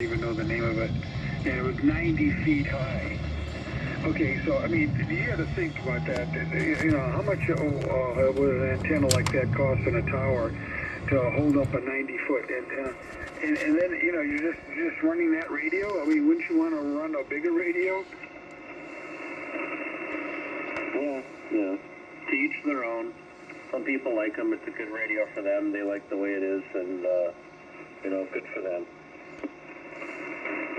even know the name of it, and it was 90 feet high. Okay, so I mean, you got to think about that. You know, how much would an antenna like that cost in a tower to hold up a 90-foot antenna? And then you're just running that radio. I mean, wouldn't you want to run a bigger radio? Well, yeah. To each their own. Some people like them. It's a good radio for them. They like the way it is, and good for them.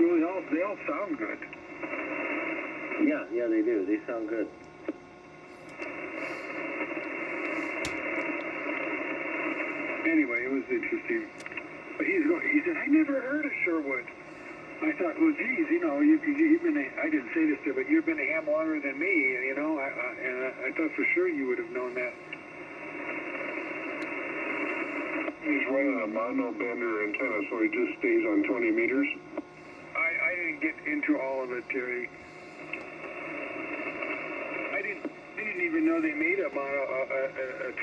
Well, they all sound good. Yeah, they do. They sound good. Anyway, it was interesting. But he said, I never heard of Sherwood. I thought, well, geez, you've been I didn't say this to you, but you've been a ham longer than me, and I thought for sure you would have known that. He's running a mono bender antenna, so he just stays on 20 meters. I didn't get into all of it, Terry. I didn't even know they made a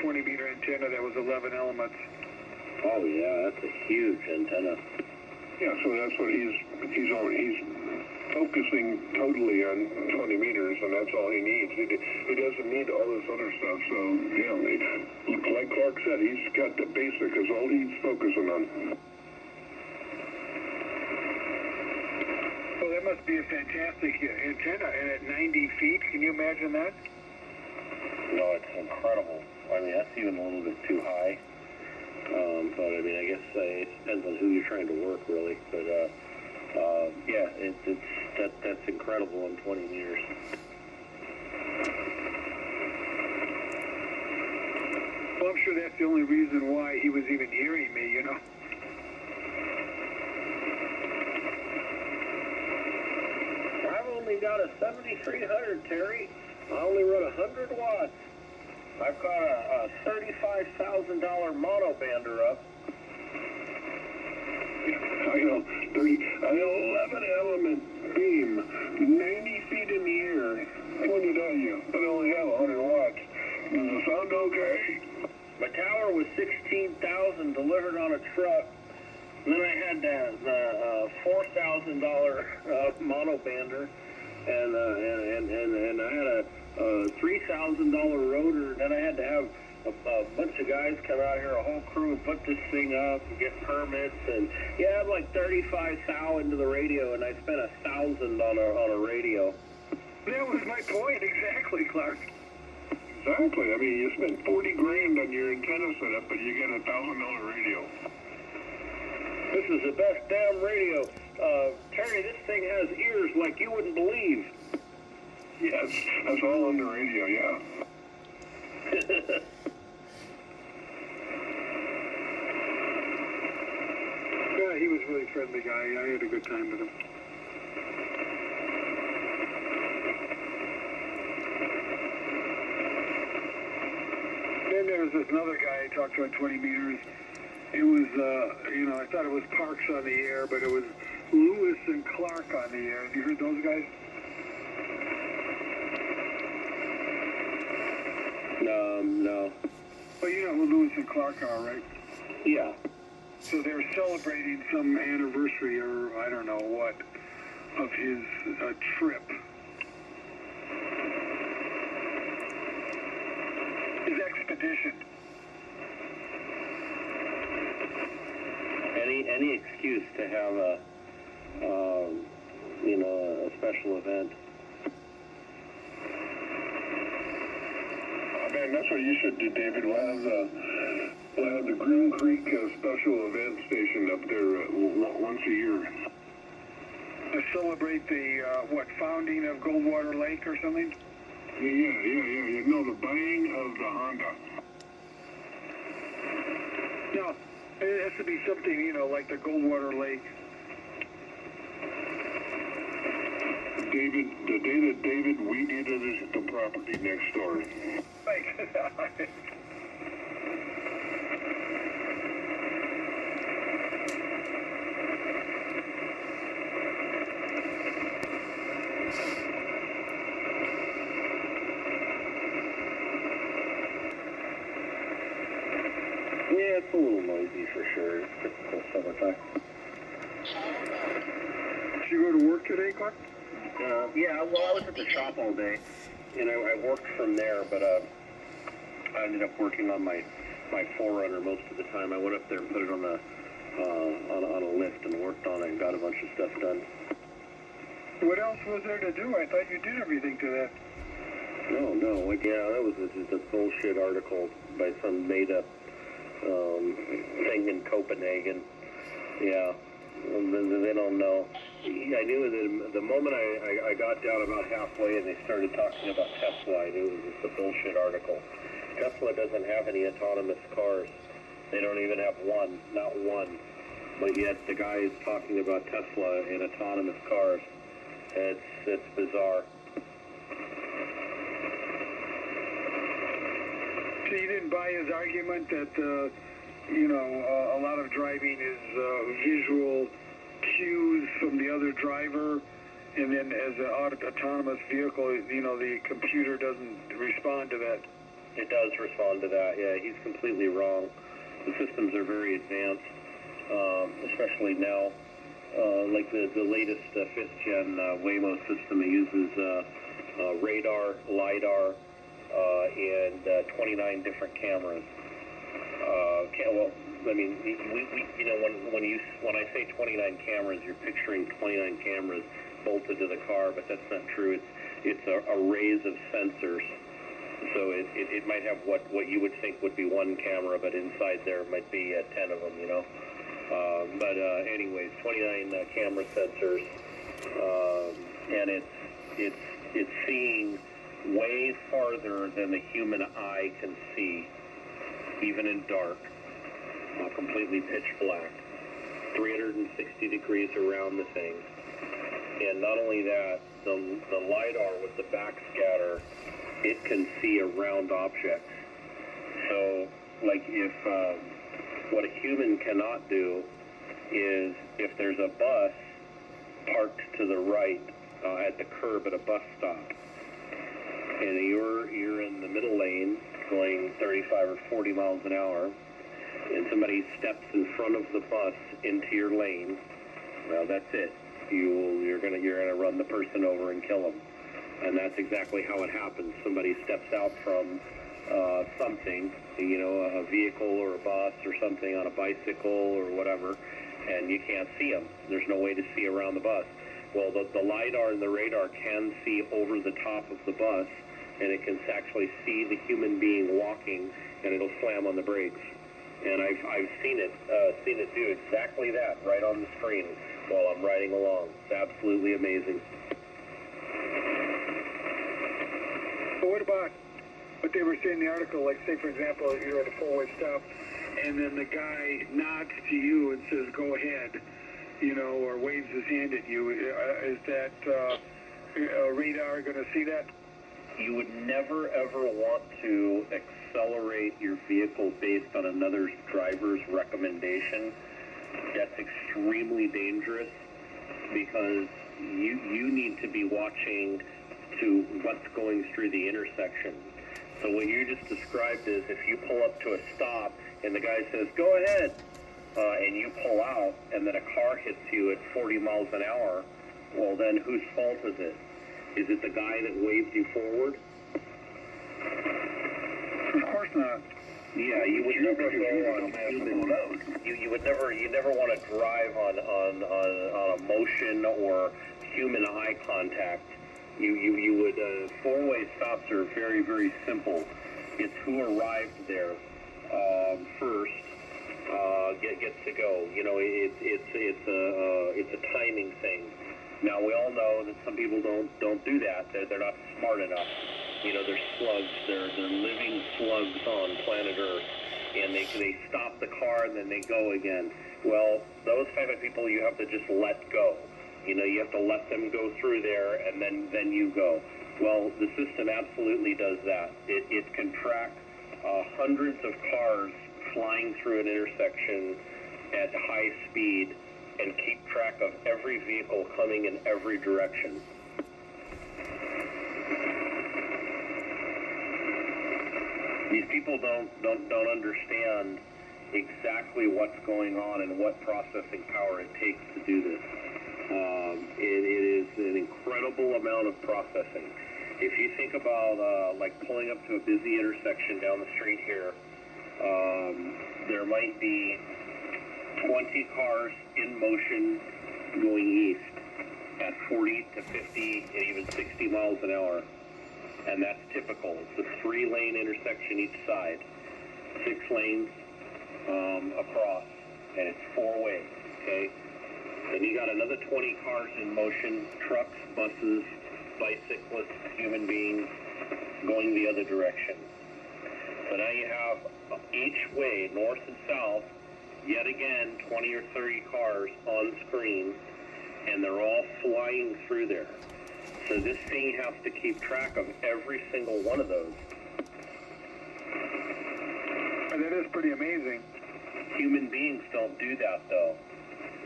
20-meter antenna that was 11 elements. Oh yeah, that's a huge antenna. Yeah, so that's what he's focusing totally on 20 meters, and that's all he needs. He doesn't need all this other stuff. So like Clark said, he's got the basic is all he's focusing on. Well, that must be a fantastic antenna, and at 90 feet, can you imagine that? No, it's incredible. I mean, that's even a little bit too high. But I mean, I guess it depends on who you're trying to work, really. But that's incredible on 20 meters. Well, I'm sure that's the only reason why he was even hearing me, I've only got a 7300, Terry. I only run 100 watts. I've got a $35,000 mono bander up. I know, an 11 element beam, 90 feet in the air. I pointed at you, but I only have 100 watts. Does it sound okay? My tower was $16,000 delivered on a truck. And then I had the $4,000 mono bander, and I had a $3,000 rotor. Then I had to have a bunch of guys come out here, a whole crew, and put this thing up and get permits. And I had like 35 thou into the radio, and I spent $1,000 on a radio. That was my point, exactly, Clark. Exactly. I mean, you spent 40 grand on your antenna setup, but you get a $1,000 radio. This is the best damn radio. Terry, this thing has ears like you wouldn't believe. Yes, that's all on the radio, yeah. Yeah, he was a really friendly guy. I had a good time with him. Then there was this another guy I talked to at 20 meters. It was, I thought it was Parks on the air, but it was Lewis and Clark on the air. Have you heard those guys? No. Well, you know who Lewis and Clark are, right? Yeah. So they're celebrating some anniversary or I don't know what of his trip. His expedition. Any excuse to have a special event. Man, that's what you should do, David. We'll have the Groom Creek special event station up there once a year. To celebrate the, founding of Goldwater Lake or something? Yeah. The buying of the Honda. No, it has to be something, like the Goldwater Lake. The day that David weeded the property next door. Yeah, it's a little noisy for sure. It's typical summertime. you go to work today, Clark? Yeah, well, I was at the shop all day, and I worked from there, but I ended up working on my 4Runner most of the time. I went up there and put it on a lift and worked on it and got a bunch of stuff done. What else was there to do? I thought you did everything to that. No, yeah, that was just a bullshit article by some made-up thing in Copenhagen. Yeah, they don't know. I knew that the moment I got down about halfway and they started talking about Tesla, I knew it was just a bullshit article. Tesla doesn't have any autonomous cars. They don't even have one, not one. But yet the guy is talking about Tesla and autonomous cars. It's bizarre. So you didn't buy his argument that, a lot of driving is visual cues from the other driver, and then as an autonomous vehicle, the computer doesn't respond to that. It does respond to that, yeah. He's completely wrong. The systems are very advanced, especially now. Like the latest 5th-gen Waymo system, it uses radar, LiDAR, and 29 different cameras. When I say 29 cameras, you're picturing 29 cameras bolted to the car, but that's not true. It's arrays of sensors. So it might have what you would think would be one camera, but inside there might be 10 of them, anyways, 29 camera sensors, and it's seeing way farther than the human eye can see, even in dark, completely pitch black, 360 degrees around the thing. And not only that, the LiDAR with the backscatter, it can see around objects. So, like if what a human cannot do is if there's a bus parked to the right at the curb at a bus stop, and you're in the middle lane going 35 or 40 miles an hour, and somebody steps in front of the bus into your lane, well, that's it. You're gonna run the person over and kill them. And that's exactly how it happens. Somebody steps out from something, a vehicle or a bus or something on a bicycle or whatever, and you can't see them. There's no way to see around the bus. Well, the LiDAR and the radar can see over the top of the bus, and it can actually see the human being walking, and it'll slam on the brakes. And I've seen it do exactly that right on the screen while I'm riding along. It's absolutely amazing. But what about what they were saying in the article? Like, say, for example, you're at a four-way stop, and then the guy nods to you and says, "Go ahead," or waves his hand at you. Is that radar going to see that? You would never, ever want to accelerate your vehicle based on another driver's recommendation. That's extremely dangerous because you need to be watching to what's going through the intersection. So what you just described is if you pull up to a stop and the guy says, "Go ahead," and you pull out and then a car hits you at 40 miles an hour, well then whose fault is it? Is it the guy that waved you forward? Of course not. Yeah, you would never go on human. You never want to drive on emotion or human eye contact. You would. Four-way stops are very, very simple. It's who arrived there first gets to go. It's a timing thing. Now we all know that some people don't do that. They're not smart enough. They're slugs. They're living slugs on planet Earth, and they stop the car and then they go again. Well, those type of people you have to just let go. You have to let them go through there and then you go. Well, the system absolutely does that. It can track hundreds of cars flying through an intersection at high speed and keep track of every vehicle coming in every direction. These people don't understand exactly what's going on and what processing power it takes to do this. incredible amount of processing. If you think about like pulling up to a busy intersection down the street here, there might be 20 cars in motion going east at 40 to 50 and even 60 miles an hour. And that's typical. It's a 3-lane intersection each side, 6 lanes across, and it's 4-way, okay? Then you got another 20 cars in motion, trucks, buses, bicyclists, human beings going the other direction. So now you have each way, north and south, yet again 20 or 30 cars on screen, and they're all flying through there. So this thing has to keep track of every single one of those. And that is pretty amazing. Human beings don't do that, though.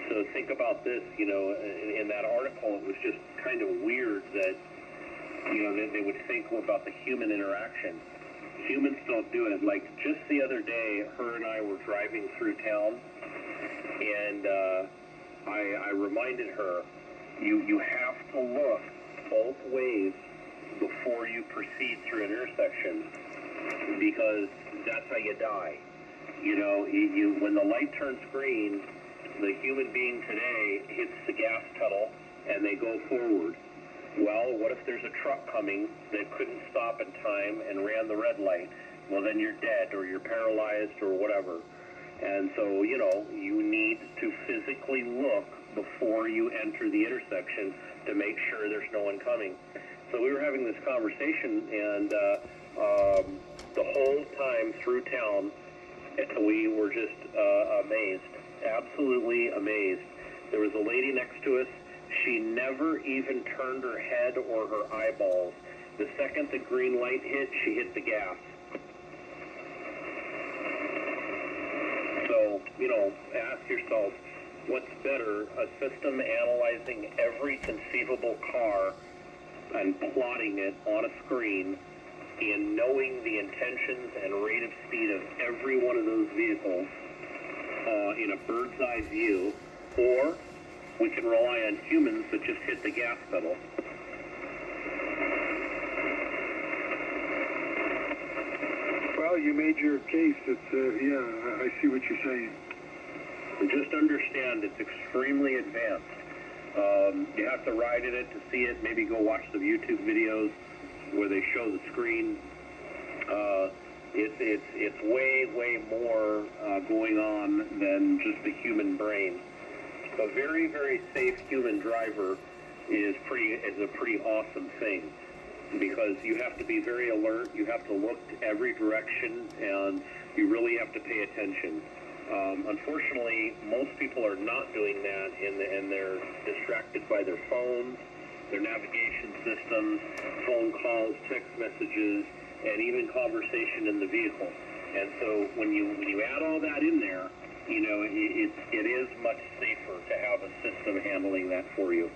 So think about this, you know, in that article, it was just kind of weird that, you know, they would think about the human interaction. Humans don't do it. Like, just the other day, her and I were driving through town, and I reminded her, you have to look both ways before you proceed through an intersection, because that's how you die. You know, when the light turns green, the human being today hits the gas pedal and they go forward. Well, what if there's a truck coming that couldn't stop in time and ran the red light? Well, then you're dead, or you're paralyzed, or whatever. And so, you know, you need to physically look before you enter the intersection to make sure there's no one coming. So we were having this conversation, and the whole time through town, we were just amazed, absolutely amazed. There was a lady next to us. She never even turned her head or her eyeballs. The second the green light hit, she hit the gas. So, you know, ask yourself, what's better, a system analyzing every conceivable car and plotting it on a screen and knowing the intentions and rate of speed of every one of those vehicles in a bird's eye view, or we can rely on humans that just hit the gas pedal. Well, you made your case. It's, yeah, I see what you're saying. Just understand it's extremely advanced. You have to ride in it to see it. Maybe go watch some YouTube videos where they show the screen. It's way more going on than just the human brain. A very, very safe human driver is a pretty awesome thing, because you have to be very alert. You have to look every direction, and you really have to pay attention. Unfortunately, most people are not doing that, and they're distracted by their phones, their navigation systems, phone calls, text messages, and even conversation in the vehicle. And so when you add all that in there, you know, it is much safer to have a system handling that for you.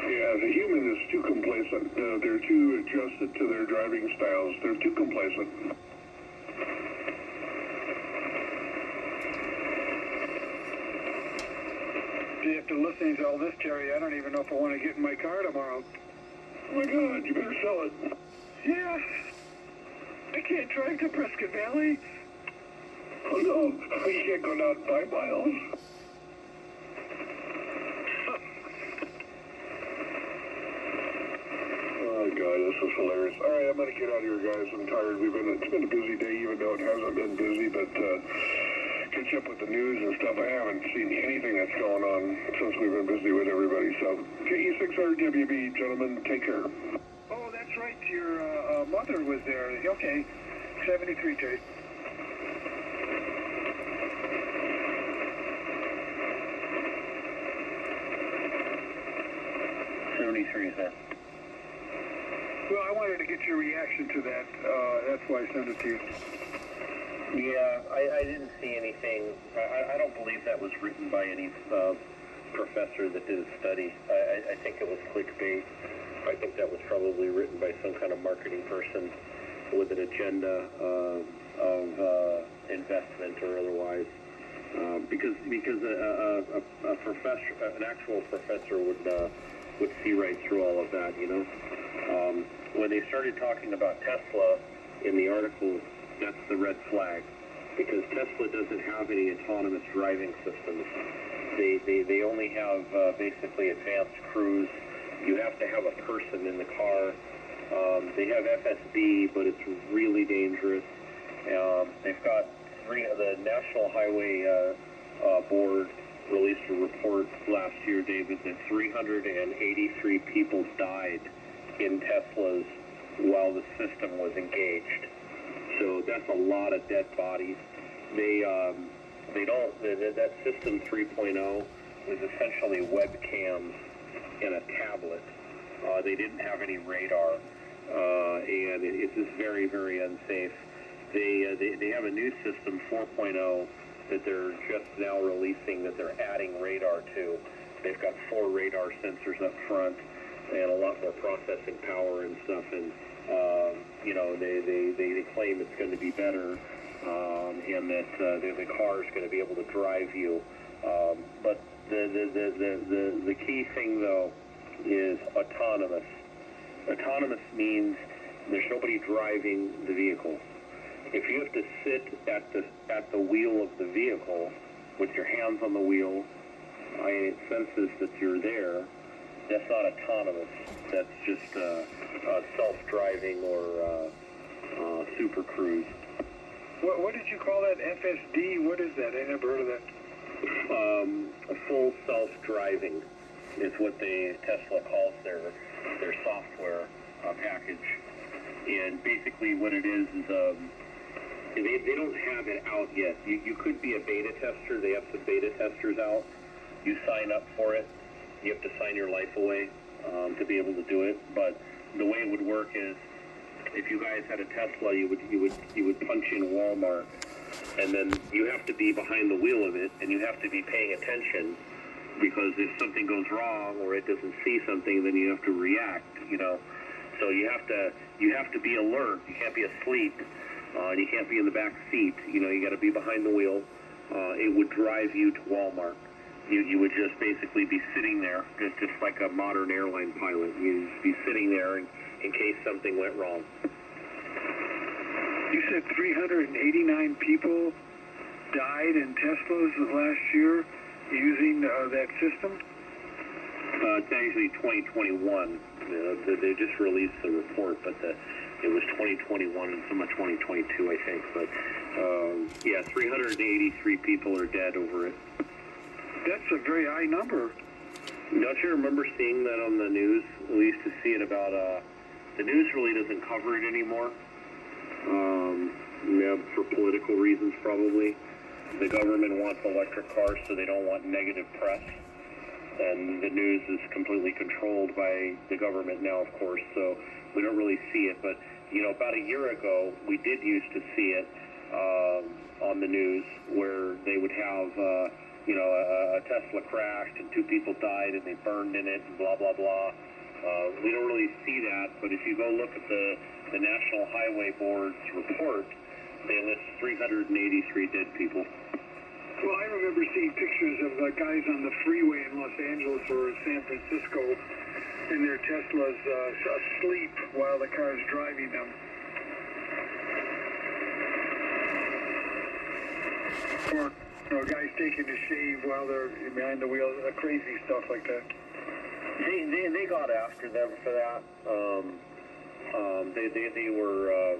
Yeah, the human is too complacent. They're too adjusted to their driving styles. They're too complacent. After listening to all this, Terry, I don't even know if I want to get in my car tomorrow. Oh my God, you better sell it. Yeah. I can't drive to Prescott Valley. Oh no, you can't go down 5 miles. Oh God, this is hilarious. All right, I'm gonna get out of here, guys. I'm tired. It's been a busy day, even though it hasn't been busy. But catch up with the news and stuff. I haven't seen anything that's going on since we've been busy with everybody. So KE600WB, gentlemen, take care. Oh, that's right. Your mother was there. Okay. 73, Terry. Sir. Well, I wanted to get your reaction to that. That's why I sent it to you. Yeah, I didn't see anything. I don't believe that was written by any professor that did a study. I think it was clickbait. I think that was probably written by some kind of marketing person with an agenda of investment or otherwise. because a professor, an actual professor would see right through all of that, you know. When they started talking about Tesla in the article, that's the red flag, because Tesla doesn't have any autonomous driving systems. They only have basically advanced cruise. You have to have a person in the car. They have FSD, but it's really dangerous. They've got the National Highway Board released a report last year, David, that 383 people died in Teslas while the system was engaged. So that's a lot of dead bodies. That system 3.0 was essentially webcams in a tablet. They didn't have any radar, and it's just very, very unsafe. They have a new system 4.0 that they're just now releasing, that they're adding radar to. They've got 4 radar sensors up front and a lot more processing power and stuff, and you know, they claim it's going to be better, and that the car is going to be able to drive you. But the key thing though is autonomous. Autonomous means there's nobody driving the vehicle. If you have to sit at the wheel of the vehicle with your hands on the wheel, it senses that you're there. That's not autonomous. That's just self-driving or super cruise. What did you call that? FSD? What is that? I never heard of that. Full self-driving is what Tesla calls their software package. And basically what it is they don't have it out yet. You could be a beta tester. They have some beta testers out. You sign up for it. You have to sign your life away to be able to do it. But the way it would work is, if you guys had a Tesla, you would punch in Walmart, and then you have to be behind the wheel of it, and you have to be paying attention, because if something goes wrong or it doesn't see something, then you have to react. You know, so you have to be alert. You can't be asleep. And you can't be in the back seat. You know, you got to be behind the wheel. It would drive you to Walmart. You would just basically be sitting there, just like a modern airline pilot. You'd be sitting there in case something went wrong. You said 389 people died in Teslas last year using that system? It's actually 2021. They just released the report, but it was 2021 and some of 2022, I think. But yeah, 383 people are dead over it. That's a very high number. Don't you remember seeing that on the news? We used to see it about, the news really doesn't cover it anymore. Yeah, for political reasons probably. The government wants electric cars, so they don't want negative press. And the news is completely controlled by the government now, of course, so we don't really see it. But, you know, about a year ago, we did used to see it on the news, where they would have, you know, a Tesla crashed and 2 people died and they burned in it and blah, blah, blah. We don't really see that, but if you go look at the National Highway Board's report, they list 383 dead people. Well, I remember seeing pictures of guys on the freeway in Los Angeles or San Francisco in their Teslas asleep while the car's driving them. Or, you know, guys taking a shave while they're behind the wheel, crazy stuff like that. They got after them for that. They were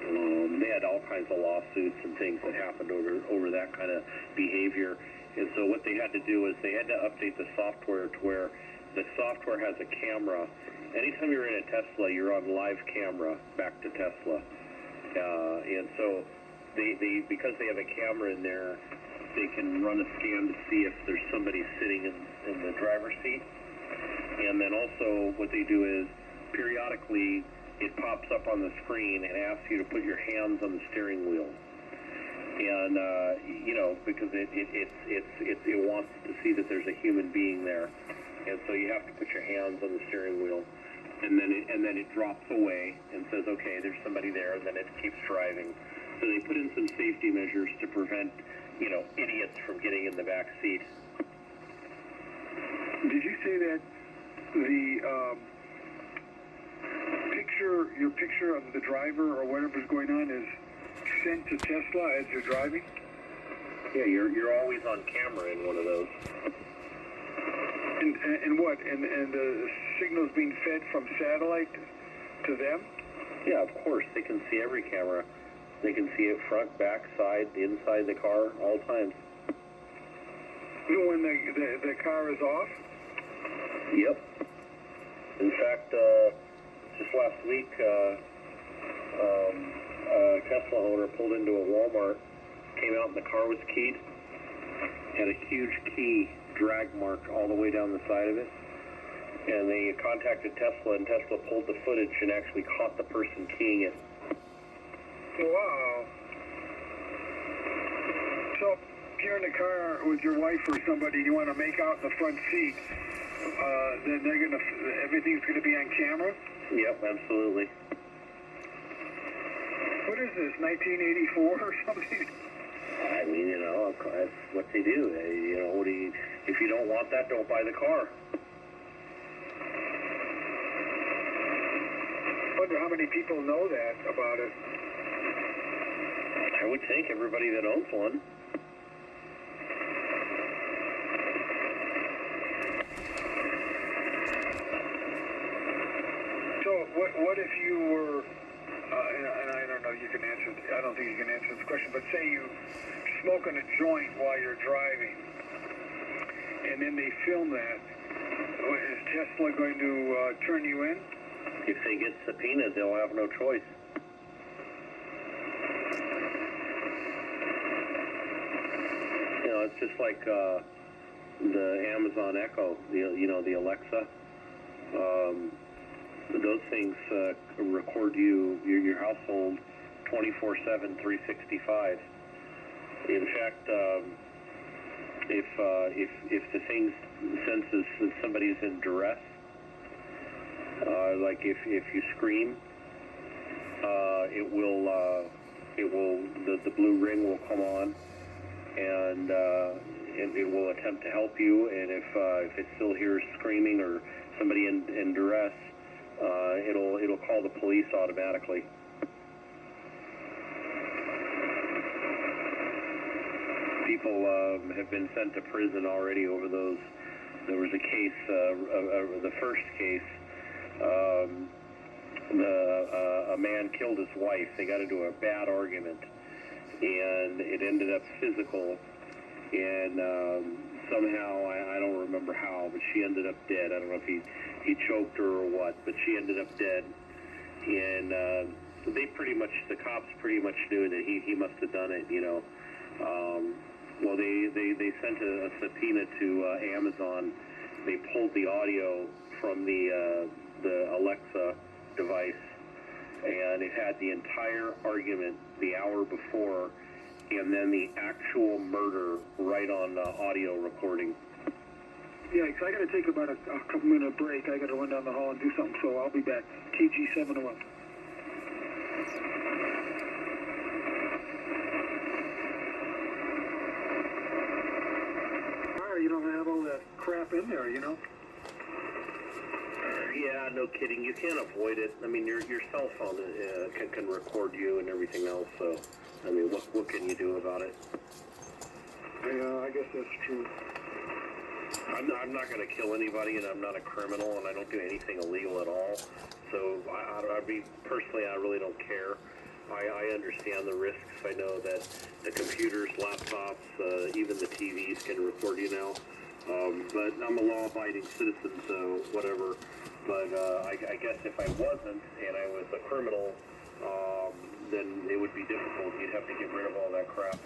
they had all kinds of lawsuits and things that happened over that kind of behavior. And so what they had to do is they had to update the software to where the software has a camera. Anytime you're in a Tesla, you're on live camera back to Tesla. And so they because they have a camera in there, they can run a scan to see if there's somebody sitting in the driver's seat. And then also what they do is periodically it pops up on the screen and asks you to put your hands on the steering wheel. And you know, because it wants to see that there's a human being there, and so you have to put your hands on the steering wheel, and then it drops away and says, okay, there's somebody there, and then it keeps driving. So they put in some safety measures to prevent idiots from getting in the back seat. Did you say that the your picture of the driver or whatever's going on is sent to Tesla as you're driving? Yeah, you're always on camera in one of those. And what? And the signal's being fed from satellite to them? Yeah, of course. They can see every camera. They can see it front, back, side, inside the car, all times. Even when the car is off? Yep. In fact, just last week, a Tesla owner pulled into a Walmart, came out and the car was keyed, had a huge key drag mark all the way down the side of it, and they contacted Tesla, and Tesla pulled the footage and actually caught the person keying it. Wow. So, if you're in the car with your wife or somebody, you want to make out in the front seat, then everything's gonna be on camera? Yep, absolutely. What is this, 1984 or something? I mean, that's what they do. If you don't want that, don't buy the car. I wonder how many people know that about it. I would think everybody that owns one. So, what if you were, and I don't know, you can answer, I don't think you can answer this question, but say you smoking a joint while you're driving, and then they film that, is Tesla going to turn you in? If they get subpoenaed, they'll have no choice. It's just like the Amazon Echo, the Alexa. Those things record your household 24/7, 365. In fact, if the thing senses that somebody's in duress, like if you scream, the blue ring will come on, and it will attempt to help you. And if it still hears screaming or somebody in duress, it'll call the police automatically. People have been sent to prison already over those. There was a case, the first case, a man killed his wife. They got into a bad argument, and it ended up physical. And somehow, I don't remember how, but she ended up dead. I don't know if he choked her or what, but she ended up dead. And the cops pretty much knew that he must have done it, Well, they sent a subpoena to Amazon. They pulled the audio from the Alexa device, and it had the entire argument the hour before, and then the actual murder right on the audio recording. Yeah, because I got to take about a couple-minute break. I got to run down the hall and do something, so I'll be back. TG701. You don't have all that crap in there, Yeah, no kidding. You can't avoid it. I mean, your cell phone can record you and everything else. So, I mean, what can you do about it? Yeah, I guess that's true. I'm not going to kill anybody, and I'm not a criminal, and I don't do anything illegal at all. So, I really don't care. I understand the risks. I know that the computers, laptops, even the TVs can record you now. But I'm a law-abiding citizen, so whatever. But I guess if I wasn't and I was a criminal, then it would be difficult. You'd have to get rid of all that crap.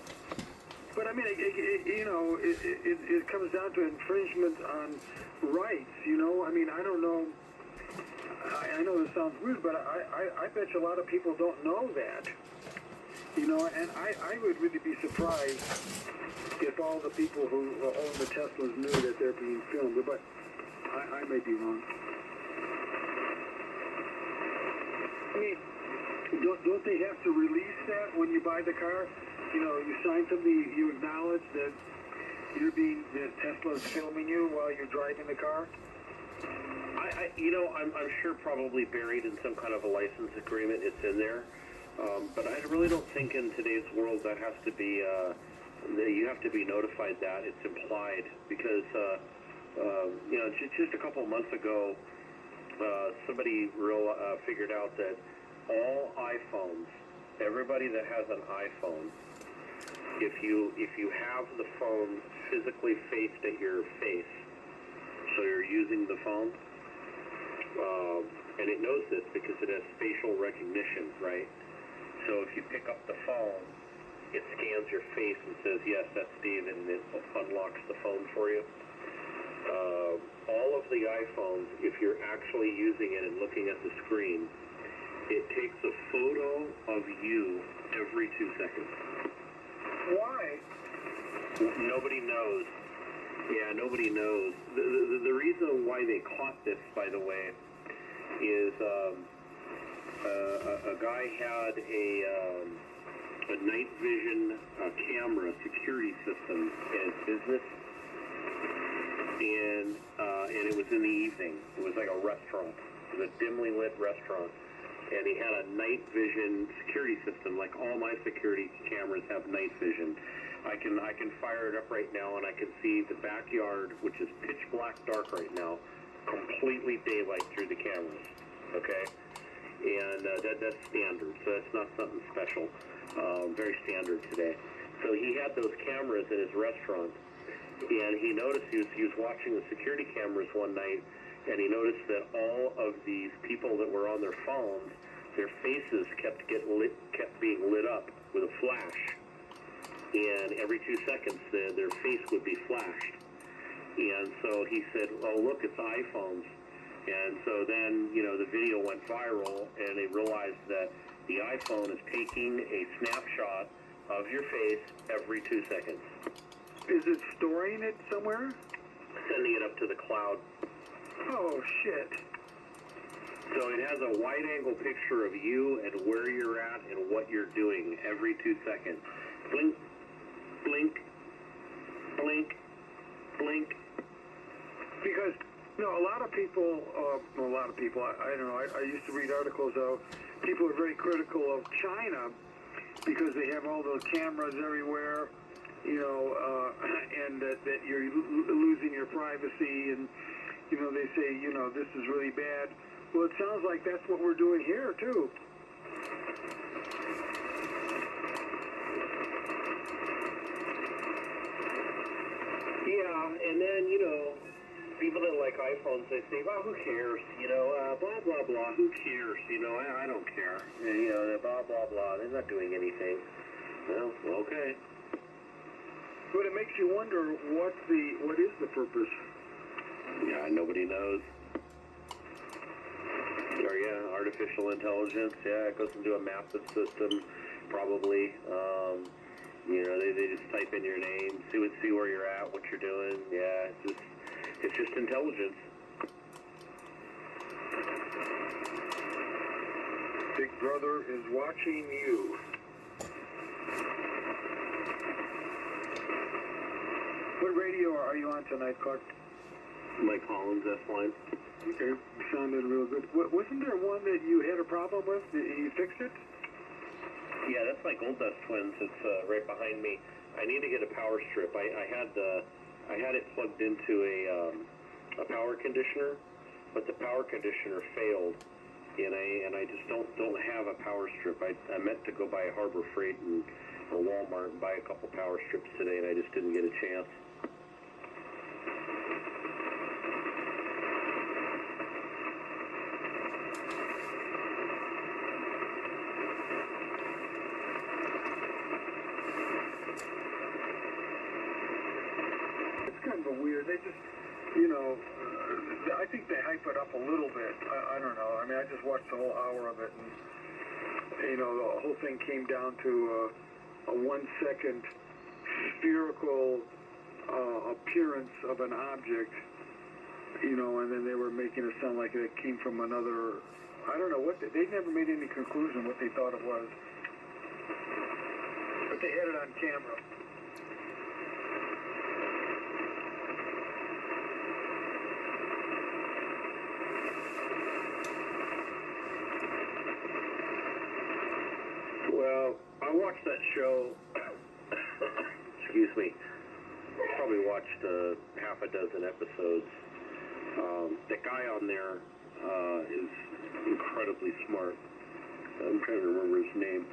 But I mean, it comes down to infringement on rights. I mean, I don't know. I know this sounds weird, but I bet you a lot of people don't know that. And I would really be surprised if all the people who own the Teslas knew that they're being filmed. But I may be wrong. I mean, don't they have to release that when you buy the car? you sign something, you acknowledge that that Tesla's filming you while you're driving the car? I'm sure probably buried in some kind of a license agreement it's in there. But I really don't think in today's world that has to be, you have to be notified that it's implied because, just a couple of months ago, somebody figured out that all iPhones, everybody that has an iPhone, if you have the phone physically faced at your face, so you're using the phone, and it knows this because it has facial recognition, right? So if you pick up the phone, it scans your face and says, yes, that's Steve, and it unlocks the phone for you. All of the iPhones, if you're actually using it and looking at the screen, it takes a photo of you every 2 seconds. Why? Nobody knows. Yeah, nobody knows. The reason why they caught this, by the way, is a guy had a night vision camera security system in his business, and it was in the evening. It was like a restaurant. It was a dimly lit restaurant, and he had a night vision security system. Like all my security cameras have night vision. I can fire it up right now, and I can see the backyard, which is pitch black dark right now, completely daylight through the cameras. Okay, and that's standard. So that's not something special. Very standard today. So he had those cameras in his restaurant, and he noticed he was watching the security cameras one night, and he noticed that all of these people that were on their phones, their faces kept being lit up with a flash. And every 2 seconds, their face would be flashed. And so he said, oh, look, it's iPhones. And so then, the video went viral, and they realized that the iPhone is taking a snapshot of your face every 2 seconds. Is it storing it somewhere? Sending it up to the cloud. Oh, shit. So it has a wide-angle picture of you and where you're at and what you're doing every 2 seconds. Blink, blink, blink, blink. Because, a lot of people, I don't know, I used to read articles of people are very critical of China because they have all those cameras everywhere, and that you're losing your privacy, and, they say, this is really bad. Well, it sounds like that's what we're doing here, too. Yeah, and then, people that like iPhones, they say, well, who cares? Blah, blah, blah. Who cares? I don't care. And, blah, blah, blah. They're not doing anything. Well, okay. But it makes you wonder what is the purpose? Yeah, nobody knows. Or, yeah, artificial intelligence. Yeah, it goes into a massive system, probably. They just type in your name, see where you're at, what you're doing. Yeah, it's just intelligence. Big Brother is watching you. What radio are you on tonight, Clark? Mike Collins, S-Line. Okay, sounded real good. Wasn't there one that you had a problem with? Did you fix it? Yeah, that's my Gold Dust Twins. It's right behind me. I need to get a power strip. I had it plugged into a power conditioner, but the power conditioner failed, and I just don't have a power strip. I meant to go by Harbor Freight or Walmart and buy a couple power strips today, and I just didn't get a chance. Weird. They just, I think they hype it up a little bit. I don't know. I mean, I just watched the whole hour of it, and, the whole thing came down to a 1 second spherical appearance of an object, and then they were making it sound like it came from another, I don't know what, they never made any conclusion what they thought it was. they had it on camera. Well, I watched that show. Excuse me. Probably watched half a dozen episodes. The guy on there is incredibly smart. I'm trying to remember his name.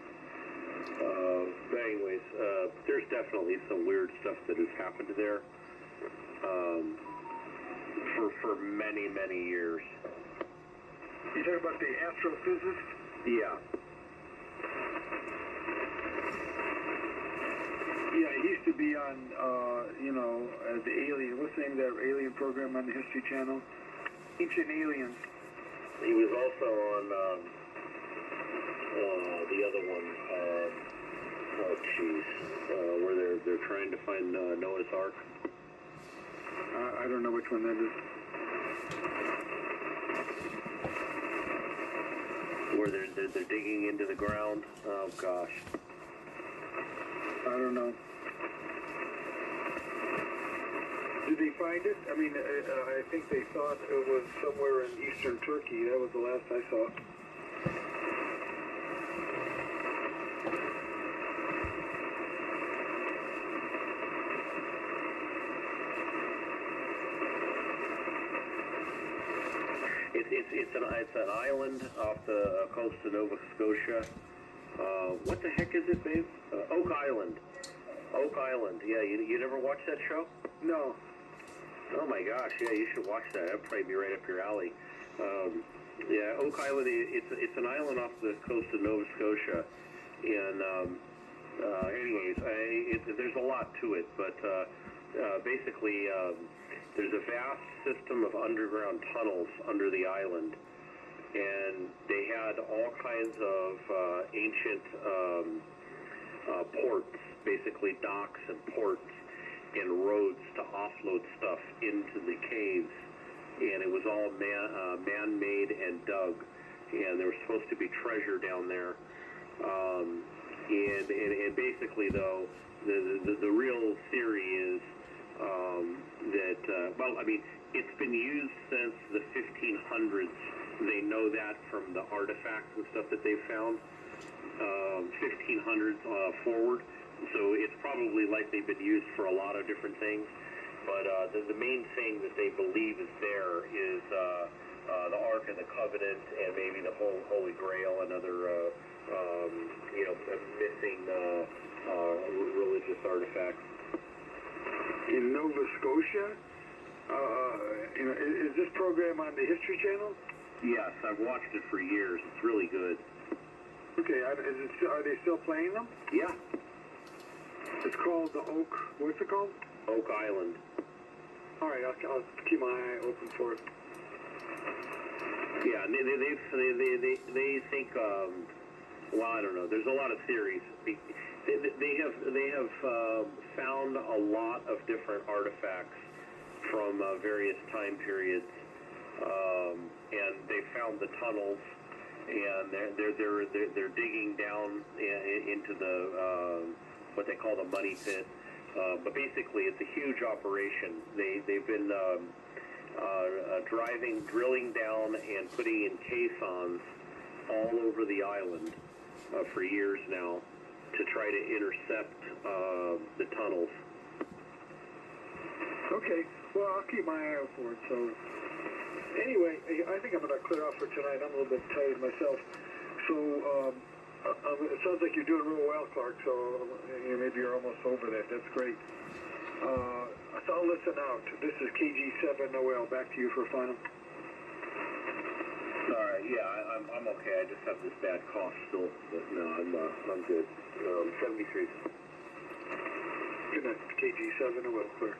But anyways, there's definitely some weird stuff that has happened there for many, many years. You talking about the astrophysicist? Yeah. Yeah, he used to be on, the Alien. What's the name of that alien program on the History Channel? Ancient Aliens. He was also on the other one. Where they're trying to find Noah's Ark. I don't know which one that is. Where they're digging into the ground. Oh gosh. I don't know. Did they find it? I mean, I think they thought it was somewhere in eastern Turkey. That was the last I saw. It's an island off the coast of Nova Scotia. What the heck is it, babe? Oak Island. Oak Island. Yeah, you never watched that show? No. Oh my gosh, yeah, you should watch that. That'd probably be right up your alley. Yeah, Oak Island. It's an island off the coast of Nova Scotia. And anyways, there's a lot to it, but basically, there's a vast system of underground tunnels under the island, and they had all kinds of ancient ports, basically docks and ports and roads to offload stuff into the caves, and it was all man-made and dug, and there was supposed to be treasure down there. And basically, though, the real theory is that, well, I mean, it's been used since the 1500s. They know that from the artifacts and stuff that they've found, 1500s forward. So it's probably likely been used for a lot of different things. But the main thing that they believe is there is the Ark of the Covenant and maybe the Holy Grail and other, missing religious artifacts. In Nova Scotia? Is this program on the History Channel? Yes, I've watched it for years. It's really good. Okay, are they still playing them? Yeah. It's called the Oak. What's it called? Oak Island. All right, I'll keep my eye open for it. Yeah, they think. Well, I don't know. There's a lot of theories. They have found a lot of different artifacts from various time periods, and they found the tunnels, and they're digging down into the what they call the money pit. But basically, it's a huge operation. They've been drilling down and putting in caissons all over the island for years now to try to intercept the tunnels. Okay, well, I'll keep my eye out for it. So, anyway, I think I'm going to clear off for tonight. I'm a little bit tired myself. So, it sounds like you're doing real well, Clark, so maybe you're almost over that. That's great. So I'll listen out. This is KG7 Noel. Back to you for a final. All right, yeah, I'm okay. I just have this bad cough still, but no, I'm good. 73. Good night, KG7 Noel, clear.